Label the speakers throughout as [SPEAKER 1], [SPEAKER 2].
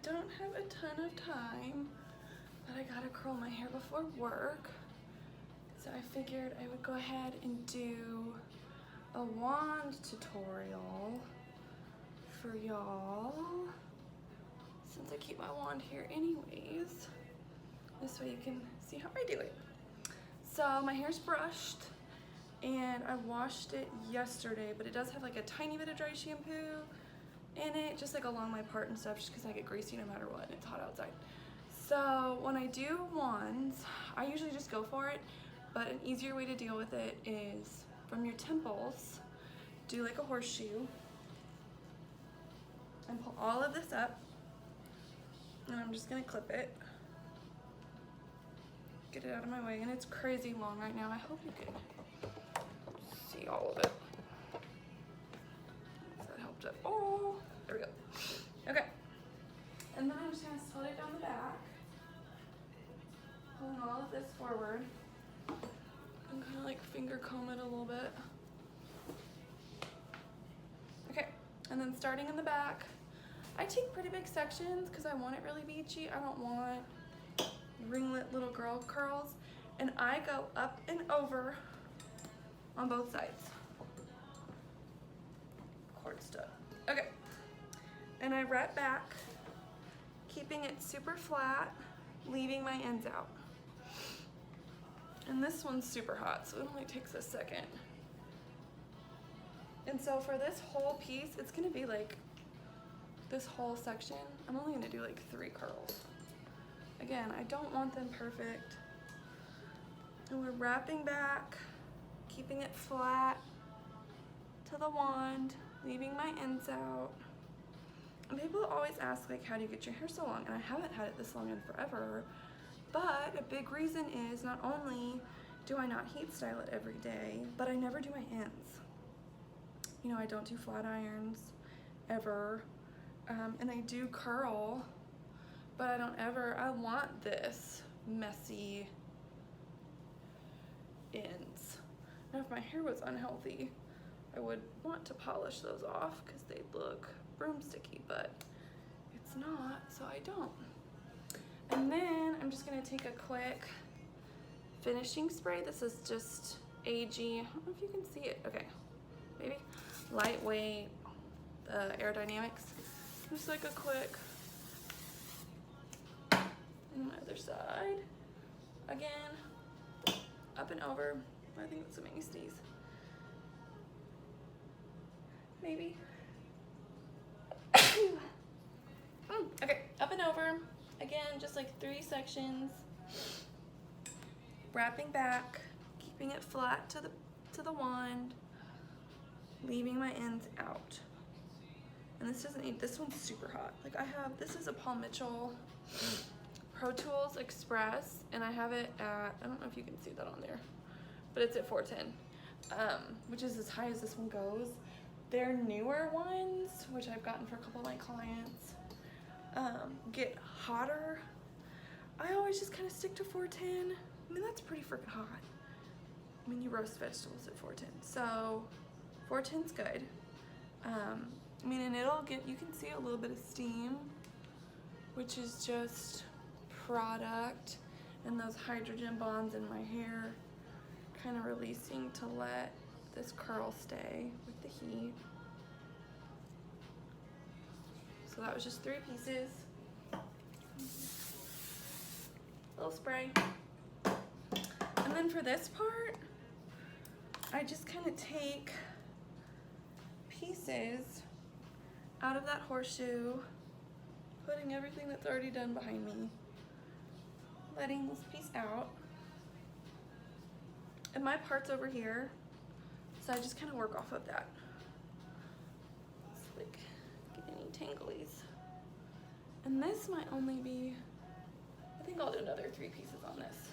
[SPEAKER 1] don't have a ton of time, but I gotta curl my hair before work. So I figured I would go ahead and do a wand tutorial for y'all, since I keep my wand here anyways. This way you can see how I do it. So my hair's brushed and I washed it yesterday, but it does have like a tiny bit of dry shampoo in it, just like along my part and stuff, just because I get greasy no matter what and it's hot outside. So when I do wands, I usually just go for it, but an easier way to deal with it is from your temples, do like a horseshoe and pull all of this up, and I'm just gonna clip it, get it out of my way, and it's crazy long right now. I hope you can see all of it. So that helped it. Oh, there we go. Okay, and then I'm just gonna split it down the back, pulling all of this forward, and kind of like finger comb it a little bit. Okay, and then starting in the back, I take pretty big sections because I want it really beachy. I don't want ringlet little girl curls, and I go up and over on both sides. Cord stud. Okay, and I wrap back, keeping it super flat, leaving my ends out. And this one's super hot, so it only takes a second. And so for this whole piece, it's gonna be like this whole section, I'm only gonna do like 3 curls. Again, I don't want them perfect. And we're wrapping back, keeping it flat to the wand, leaving my ends out. And people always ask, like, how do you get your hair so long? And I haven't had it this long in forever, but a big reason is not only do I not heat style it every day, but I never do my ends. You know, I don't do flat irons ever. And I do curl, but I don't ever, I want this messy ends. Now if my hair was unhealthy, I would want to polish those off because they'd look broomsticky, but it's not, so I don't. And then I'm just gonna take a quick finishing spray. This is just AG, I don't know if you can see it, okay, maybe. Lightweight, Aerodynamics. Just like a quick, and my other side, again, up and over. I think that's what made me sneeze. Maybe. Okay, up and over. Again, just like 3 sections. Wrapping back, keeping it flat to the wand, leaving my ends out. And this doesn't need, this one's super hot. Like I have, this is a Paul Mitchell Pro Tools Express, and I have it at, I don't know if you can see that on there, but it's at 410, which is as high as this one goes. Their newer ones, which I've gotten for a couple of my clients, get hotter. I always just kind of stick to 410. I mean, that's pretty freaking hot. I mean, you roast vegetables at 410, so 410's good. I mean, and it'll get, you can see a little bit of steam, which is just product and those hydrogen bonds in my hair kind of releasing to let this curl stay with the heat. So that was just 3 pieces. Little spray. And then for this part, I just kind of take pieces out of that horseshoe, putting everything that's already done behind me, letting this piece out. And my part's over here, so I just kind of work off of that. It's like, get any tanglies. And this might only be, I think I'll do another 3 pieces on this.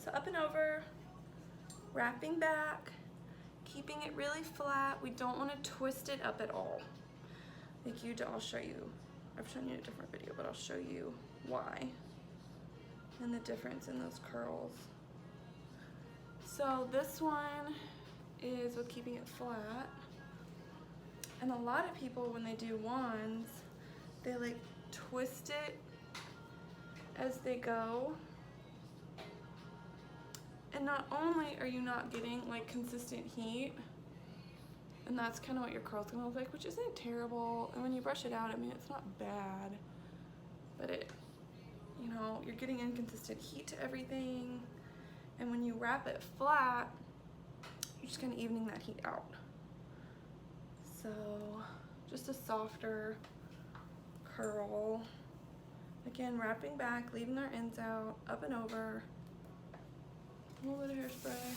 [SPEAKER 1] So up and over, wrapping back, keeping it really flat. We don't want to twist it up at all. Like I'll show you, I've shown you in a different video, but I'll show you why and the difference in those curls. So this one is with keeping it flat. And a lot of people, when they do wands, they like twist it as they go. And not only are you not getting like consistent heat, and that's kind of what your curl's gonna look like, which isn't terrible. And when you brush it out, I mean, it's not bad, but it, you know, you're getting inconsistent heat to everything. And when you wrap it flat, you're just kind of evening that heat out. So just a softer curl. Again, wrapping back, leaving our ends out, up and over. A little bit of hairspray.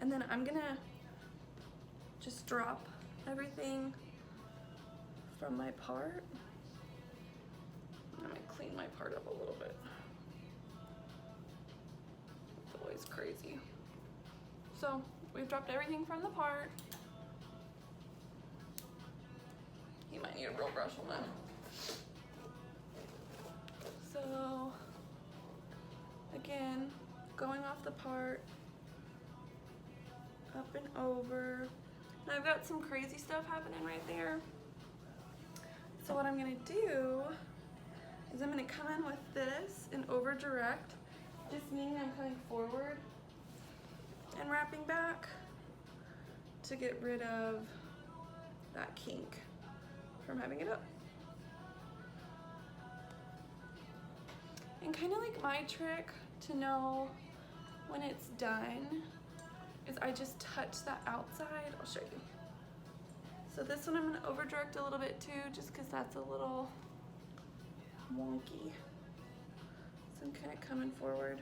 [SPEAKER 1] And then I'm gonna just drop everything from my part. I'm gonna clean my part up a little bit. It's always crazy. So we've dropped everything from the part. You might need a real brush on that. So again, going off the part, up and over. And I've got some crazy stuff happening right there. So what I'm gonna do is I'm gonna come in with this and over direct, just meaning I'm coming forward and wrapping back to get rid of that kink from having it up. And kind of like my trick to know when it's done is I just touch that outside. I'll show you. So this one I'm gonna over direct a little bit too, just cause that's a little wonky. So I'm kind of coming forward.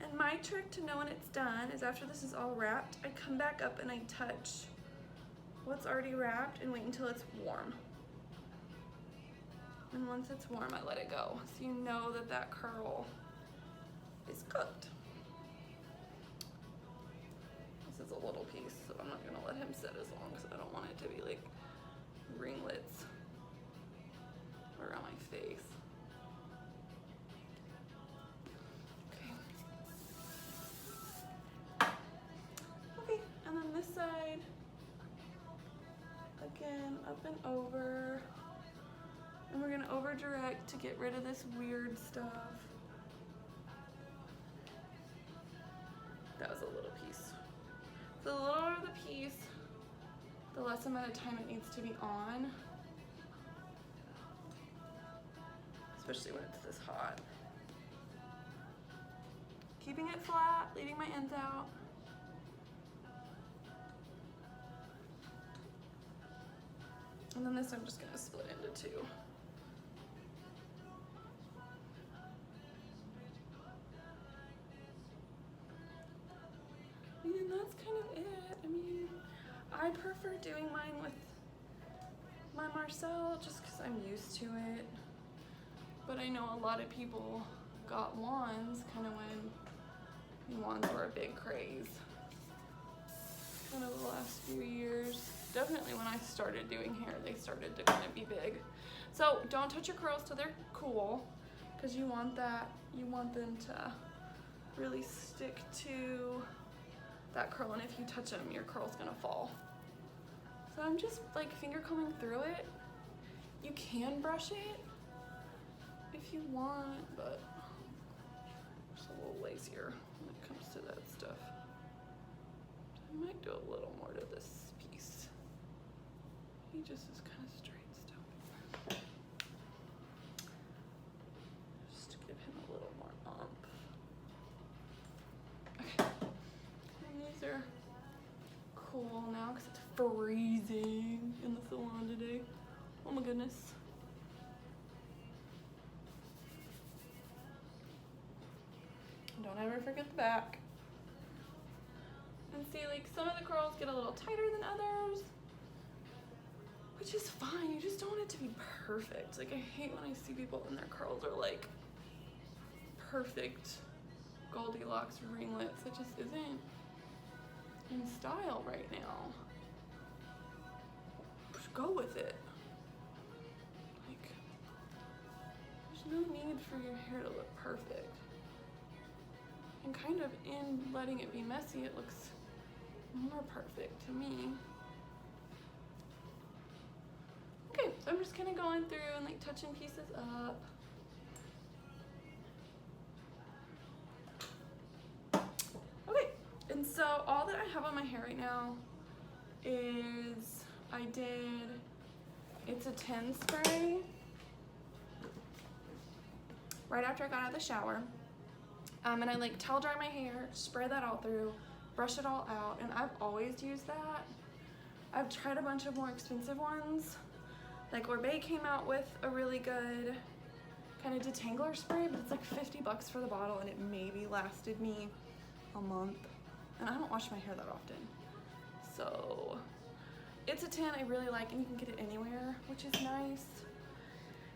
[SPEAKER 1] And my trick to know when it's done is after this is all wrapped, I come back up and I touch what's already wrapped and wait until it's warm. And once it's warm, I let it go. So you know that that curl is cooked. This is a little piece, so I'm not gonna let him sit as long because I don't want it to be like ringlets around my face. Okay, and then this side, again, up and over. And we're gonna over direct to get rid of this weird stuff. That was a little piece. So the littler the piece, the less amount of time it needs to be on. Especially when it's this hot. Keeping it flat, leaving my ends out. And then this I'm just gonna split into two. And that's kind of it. I mean, I prefer doing mine with my Marcel just because I'm used to it. But I know a lot of people got wands kind of when wands were a big craze. Kind of the last few years. Definitely when I started doing hair, they started to kind of be big. So don't touch your curls till they're cool because you want them to really stick to that curl, and if you touch them, your curl's gonna fall. So I'm just like finger combing through it. You can brush it if you want, but I'm just a little lazier when it comes to that stuff. I might do a little more to this piece. He just is kind of straight still. Just to give him a little more oomph. Okay. These are cool now because it's freezing in the salon today. Oh my goodness. Don't ever forget the back. And see, like some of the curls get a little tighter than others, which is fine. You just don't want it to be perfect. Like I hate when I see people and their curls are like perfect Goldilocks ringlets. It just isn't in style right now. Just go with it. Like, there's no need for your hair to look perfect. And kind of in letting it be messy, it looks more perfect to me. Okay, so I'm just kind of going through and like touching pieces up. Okay, and so all that I have on my hair right now is it's a 10 spray right after I got out of the shower. And I like towel dry my hair, spray that all through, brush it all out, and I've always used that. I've tried a bunch of more expensive ones. Like Oribe came out with a really good kind of detangler spray, but it's like 50 bucks for the bottle, and it maybe lasted me a month. And I don't wash my hair that often. So it's a 10 I really like, and you can get it anywhere, which is nice.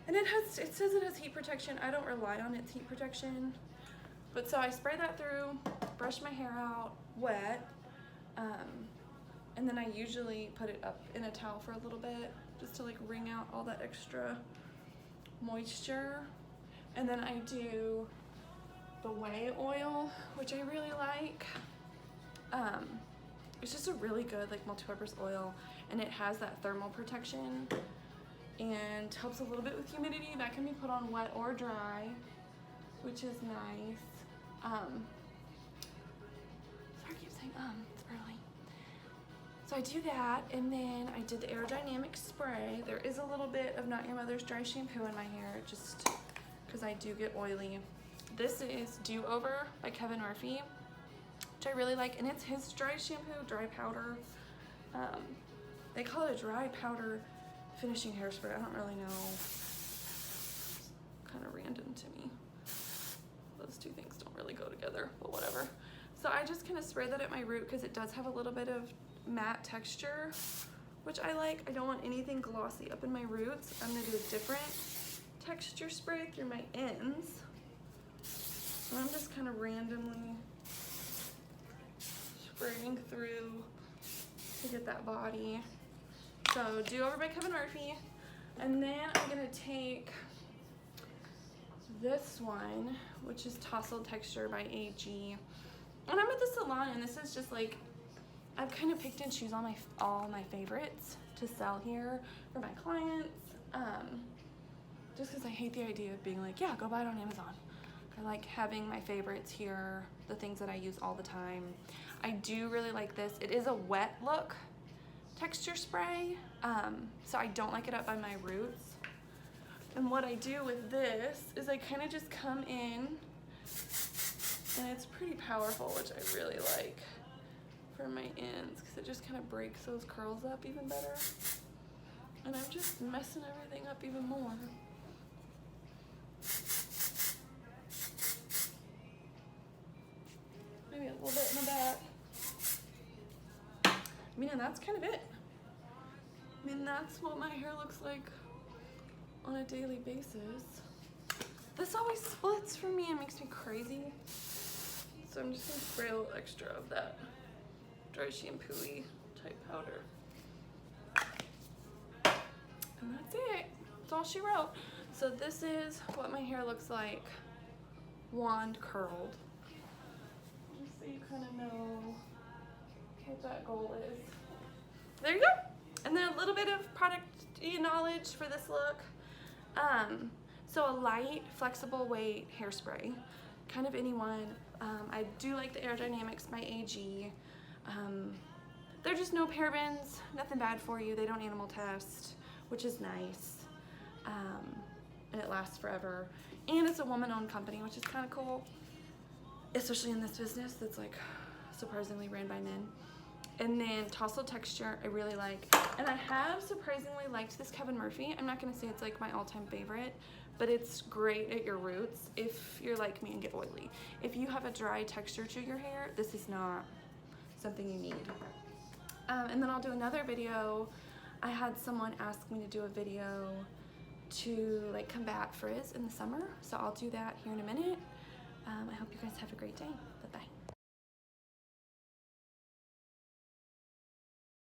[SPEAKER 1] And it says it has heat protection. I don't rely on its heat protection. But so I spray that through, brush my hair out wet, and then I usually put it up in a towel for a little bit just to like wring out all that extra moisture. And then I do the whey oil, which I really like. It's just a really good like multi-purpose oil, and it has that thermal protection and helps a little bit with humidity. That can be put on wet or dry, which is nice. Sorry, I keep saying it's early. So I do that, and then I did the aerodynamic spray. There is a little bit of Not Your Mother's dry shampoo in my hair, just because I do get oily. This is Do Over by Kevin Murphy, which I really like, and it's his dry shampoo, dry powder. They call it a dry powder finishing hairspray. I don't really know. It's kind of random to me. Those two things don't really go together, but whatever. So I just kind of spray that at my root because it does have a little bit of matte texture, which I like. I don't want anything glossy up in my roots. I'm gonna do a different texture spray through my ends. So I'm just kind of randomly spraying through to get that body. So Do Over by Kevin Murphy. And then I'm gonna take this one, which is Tousled Texture by AG. And I'm at the salon, and this is just like, I've kind of picked and choose all my favorites to sell here for my clients. Just because I hate the idea of being like, yeah, go buy it on Amazon. I like having my favorites here, the things that I use all the time. I do really like this. It is a wet look texture spray, so I don't like it up by my roots. And what I do with this is I kind of just come in, and it's pretty powerful, which I really like for my ends, because it just kind of breaks those curls up even better. And I'm just messing everything up even more. Maybe a little bit in the back. I mean, and that's kind of it. I mean, that's what my hair looks like on a daily basis. This always splits for me and makes me crazy. So I'm just gonna spray a little extra of that dry shampoo-y type powder. And that's it. That's all she wrote. So this is what my hair looks like wand curled. Just so you kind of know what that goal is. There you go. And then a little bit of product knowledge for this look. So a light, flexible weight hairspray, kind of anyone. I do like the Aerodynamics by AG. They're just no parabens, nothing bad for you. They don't animal test, which is nice. And it lasts forever. And it's a woman-owned company, which is kind of cool, especially in this business that's like surprisingly ran by men. And then Tousled Texture, I really like. And I have surprisingly liked this Kevin Murphy. I'm not gonna say it's like my all-time favorite, but it's great at your roots if you're like me and get oily. If you have a dry texture to your hair, this is not something you need. And then I'll do another video. I had someone ask me to do a video to like combat frizz in the summer, so I'll do that here in a minute. I hope you guys have a great day.